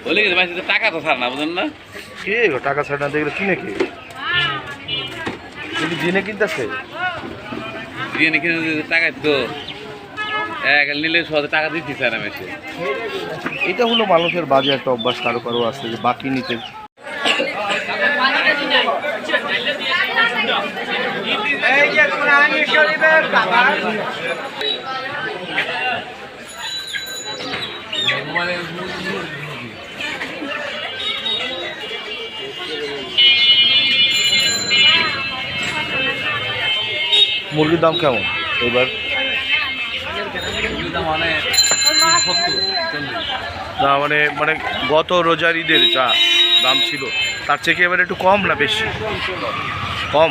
বলে গেছে ভাই টাকা তো ছাড় না বুঝলেন না কে টাকা ছাড় না দেখলে কিনে কি কিন্তু দিনে কিনতেছে দিয়ে কিনে টাকা তো নিলে সহজে টাকা দিচ্ছি স্যার আমি এসে এটা হলো মানুষের বাজে একটা অভ্যাস কারো কারো আছে যে বাকি নিতে মুরগির দাম কেমন এবার না মানে মানে গত রোজার ঈদের যা দাম ছিল তার থেকে এবার একটু কম না বেশি কম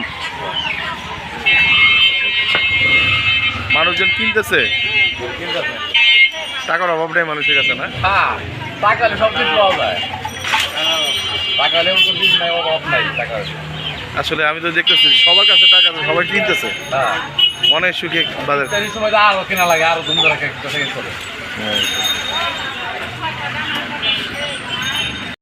মানুষজন কিনতেছে টাকার অভাব নেই মানুষের কাছে না আসলে আমি তো দেখতেছি সবার কাছে টাকা সবাই কিনতেছে মনে সুখে বাজার সময় আরো কেনা লাগে আরো ধুম ধরে